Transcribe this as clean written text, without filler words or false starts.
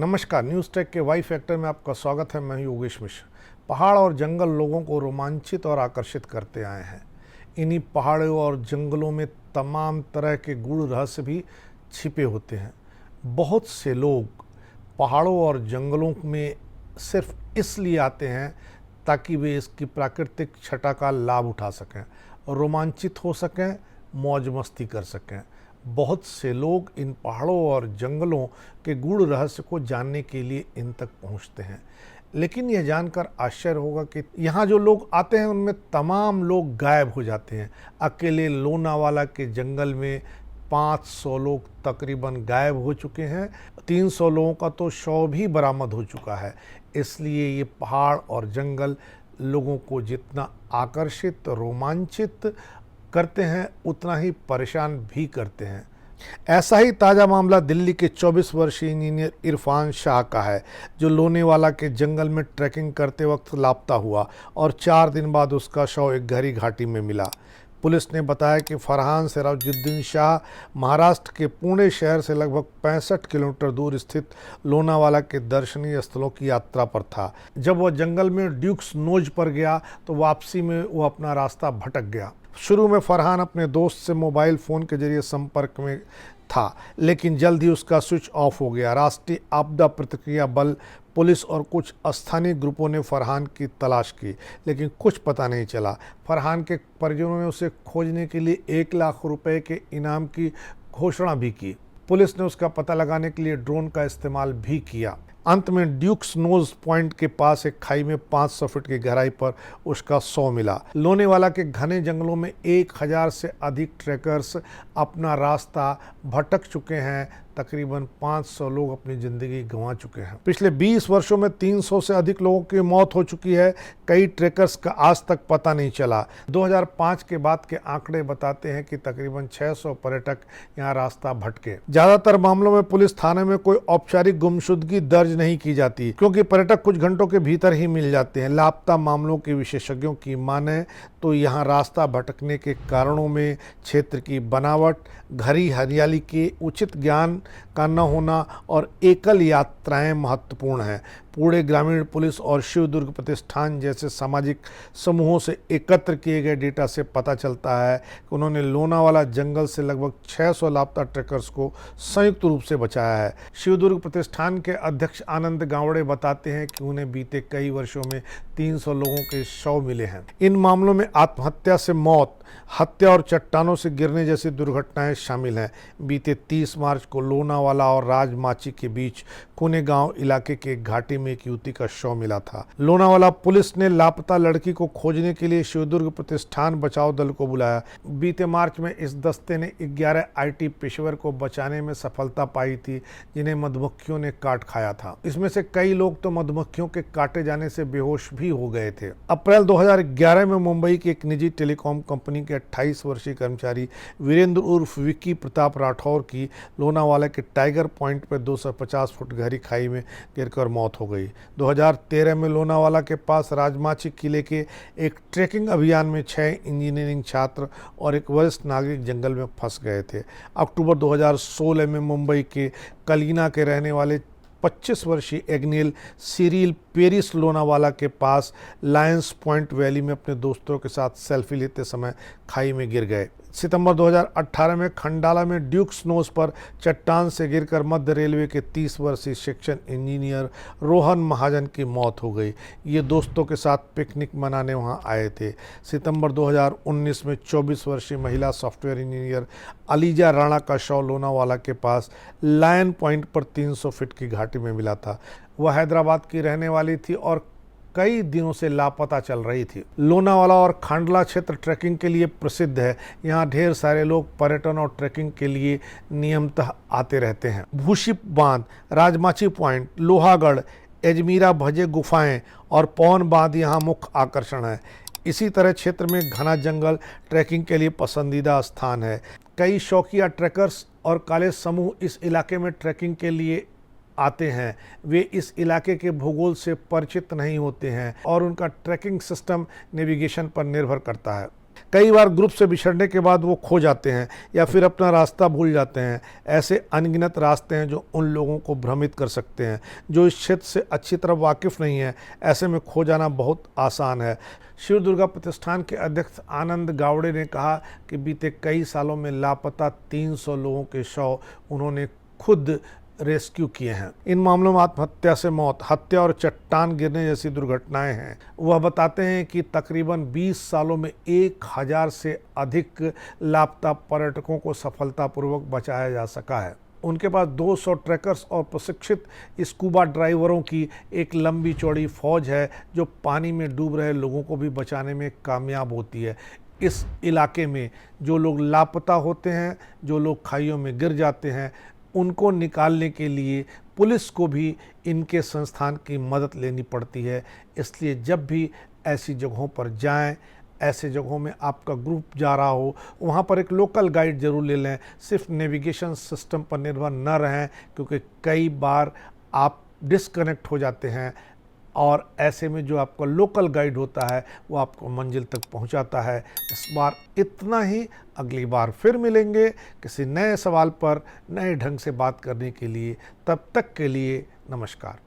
नमस्कार, news take के Y factor में आपका स्वागत है। मैं हूं योगेश मिश्र। पहाड़ और जंगल लोगों को रोमांचित और आकर्षित करते आए हैं। इन्हीं पहाड़ों और जंगलों में तमाम तरह के गूढ़ रहस्य भी छिपे होते हैं। बहुत से लोग पहाड़ों और जंगलों में सिर्फ इसलिए आते हैं ताकि वे इसकी प्राकृतिक छटा का लाभ उठा सकें, रोमांचित हो सकें, मौज मस्ती कर सकें। बहुत से लोग इन पहाड़ों और जंगलों के गूढ़ रहस्य को जानने के लिए इन तक पहुंचते हैं। लेकिन यह जानकर आश्चर्य होगा कि यहाँ जो लोग आते हैं उनमें तमाम लोग गायब हो जाते हैं। अकेले लोनावाला के जंगल में 500 लोग तकरीबन गायब हो चुके हैं। 300 लोगों का तो शव भी बरामद हो चुका है। इसलिए ये पहाड़ और जंगल लोगों को जितना आकर्षित, रोमांचित करते हैं, उतना ही परेशान भी करते हैं। ऐसा ही ताज़ा मामला दिल्ली के 24 वर्षीय इंजीनियर इरफान शाह का है, जो लोनावाला के जंगल में ट्रैकिंग करते वक्त लापता हुआ और 4 दिन बाद उसका शव एक गहरी घाटी में मिला। पुलिस ने बताया कि फरहान सिराजुद्दीन शाह महाराष्ट्र के पुणे शहर से लगभग 65 किलोमीटर दूर स्थित लोनावाला के दर्शनीय स्थलों की यात्रा पर था। जब वह जंगल में ड्यूक्स नोज पर गया तो वापसी में वह अपना रास्ता भटक गया। शुरू में फरहान अपने दोस्त से मोबाइल फ़ोन के जरिए संपर्क में था, लेकिन जल्द ही उसका स्विच ऑफ हो गया। राष्ट्रीय आपदा प्रतिक्रिया बल, पुलिस और कुछ स्थानीय ग्रुपों ने फरहान की तलाश की, लेकिन कुछ पता नहीं चला। फरहान के परिजनों ने उसे खोजने के लिए 1 लाख रुपए के इनाम की घोषणा भी की। पुलिस ने उसका पता लगाने के लिए ड्रोन का इस्तेमाल भी किया। अंत में ड्यूक्स नोज पॉइंट के पास एक खाई में 500 फीट की गहराई पर उसका शव मिला। लोनावाला के घने जंगलों में 1000 से अधिक ट्रैकर्स अपना रास्ता भटक चुके हैं। तकरीबन 500 लोग अपनी ज़िंदगी गंवा चुके हैं। पिछले 20 वर्षों में 300 से अधिक लोगों की मौत हो चुकी है। कई ट्रैकर्स का आज तक पता नहीं चला। 2005 के बाद के आंकड़े बताते हैं कि तकरीबन 600 पर्यटक यहाँ रास्ता भटके। ज़्यादातर मामलों में पुलिस थाने में कोई औपचारिक गुमशुदगी दर्ज नहीं की जाती, क्योंकि पर्यटक कुछ घंटों के भीतर ही मिल जाते हैं। लापता मामलों के विशेषज्ञों की माने तो यहाँ रास्ता भटकने के कारणों में क्षेत्र की बनावट, घनी हरियाली के उचित ज्ञान का न होना और एकल यात्राएं महत्वपूर्ण हैं। पूरे ग्रामीण पुलिस और शिव दुर्ग प्रतिष्ठान जैसे सामाजिक समूहों से एकत्र किए गए डेटा से पता चलता है कि उन्होंने लोनावाला जंगल से लगभग 600 लापता ट्रैकर्स को संयुक्त रूप से बचाया है। शिव दुर्ग प्रतिष्ठान के अध्यक्ष आनंद गावड़े बताते हैं कि उन्हें बीते कई वर्षों में 300 लोगों के शव मिले हैं। इन मामलों में आत्महत्या से मौत, हत्या और चट्टानों से गिरने जैसी दुर्घटनाएं शामिल हैं। बीते 30 मार्च को लोनावाला और राजमाची के बीच कुनेगांव इलाके के घाटी में एक युवती का शव मिला था। लोनावाला पुलिस ने लापता लड़की को खोजने के लिए शिवदुर्ग प्रतिष्ठान बचाव दल को बुलाया। बीते मार्च में इस दस्ते ने 11 IT पेशेवर को बचाने में सफलता पाई थी, जिन्हें मधुमक्खियों ने काट खाया था। इसमें से कई लोग तो मधुमक्खियों के काटे जाने से बेहोश भी हो गए थे। अप्रैल 2011 में मुंबई की एक निजी टेलीकॉम कंपनी के 28 वर्षीय कर्मचारी वीरेंद्र उर्फ विक्की प्रताप राठौर की लोनावाला के टाइगर पॉइंट पर 250 फुट गहरी खाई में गिरकर मौत हो गई। 2013 में लोनावाला के पास राजमाची किले के एक ट्रैकिंग अभियान में 6 इंजीनियरिंग छात्र और एक वरिष्ठ नागरिक जंगल में फंस गए थे। अक्टूबर 2016 में मुंबई के कलीना के रहने वाले 25 वर्षीय एग्नियल सिरिल पेरिस लोनावाला के पास लायंस पॉइंट वैली में अपने दोस्तों के साथ सेल्फी लेते समय खाई में गिर गए। सितंबर 2018 में खंडाला में ड्यूक्स नोज पर चट्टान से गिरकर मध्य रेलवे के 30 वर्षीय सेक्शन इंजीनियर रोहन महाजन की मौत हो गई। ये दोस्तों के साथ पिकनिक मनाने वहां आए थे। सितंबर 2019 में 24 वर्षीय महिला सॉफ्टवेयर इंजीनियर अलीजा राणा का शव लोनावाला के पास लायन पॉइंट पर 300 फीट की घाटी में मिला था। वह हैदराबाद की रहने वाली थी और कई दिनों से लापता चल रही थी। लोनावाला और खांडला क्षेत्र ट्रैकिंग के लिए प्रसिद्ध है। यहाँ ढेर सारे लोग पर्यटन और ट्रैकिंग के लिए नियमितः आते रहते हैं। भूशिप बांध, राजमाची पॉइंट, लोहागढ़, अजमीरा भजे गुफाएं और पवन बांध यहाँ मुख्य आकर्षण है। इसी तरह क्षेत्र में घना जंगल ट्रैकिंग के लिए पसंदीदा स्थान है। कई शौकिया ट्रैकर्स और कॉलेज समूह इस इलाके में ट्रैकिंग के लिए आते हैं। वे इस इलाके के भूगोल से परिचित नहीं होते हैं और उनका ट्रैकिंग सिस्टम नेविगेशन पर निर्भर करता है। कई बार ग्रुप से बिछड़ने के बाद वो खो जाते हैं या फिर अपना रास्ता भूल जाते हैं। ऐसे अनगिनत रास्ते हैं जो उन लोगों को भ्रमित कर सकते हैं जो इस क्षेत्र से अच्छी तरह वाकिफ़ नहीं है। ऐसे में खो जाना बहुत आसान है। शिव दुर्गा प्रतिष्ठान के अध्यक्ष आनंद गावड़े ने कहा कि बीते कई सालों में लापता 300 लोगों के शव उन्होंने खुद रेस्क्यू किए हैं। इन मामलों में आत्महत्या से मौत, हत्या और चट्टान गिरने जैसी दुर्घटनाएं हैं। वह बताते हैं कि तकरीबन 20 सालों में 1000 से अधिक लापता पर्यटकों को सफलतापूर्वक बचाया जा सका है। उनके पास 200 ट्रैकर्स और प्रशिक्षित स्कूबा ड्राइवरों की एक लंबी चौड़ी फौज है जो पानी में डूब रहे लोगों को भी बचाने में कामयाब होती है। इस इलाके में जो लोग लापता होते हैं, जो लोग खाइयों में गिर जाते हैं, उनको निकालने के लिए पुलिस को भी इनके संस्थान की मदद लेनी पड़ती है। इसलिए जब भी ऐसी जगहों पर जाएं, ऐसे जगहों में आपका ग्रुप जा रहा हो, वहाँ पर एक लोकल गाइड ज़रूर ले लें। सिर्फ नेविगेशन सिस्टम पर निर्भर न रहें, क्योंकि कई बार आप डिस्कनेक्ट हो जाते हैं और ऐसे में जो आपका लोकल गाइड होता है वो आपको मंजिल तक पहुंचाता है। इस बार इतना ही। अगली बार फिर मिलेंगे किसी नए सवाल पर नए ढंग से बात करने के लिए। तब तक के लिए नमस्कार।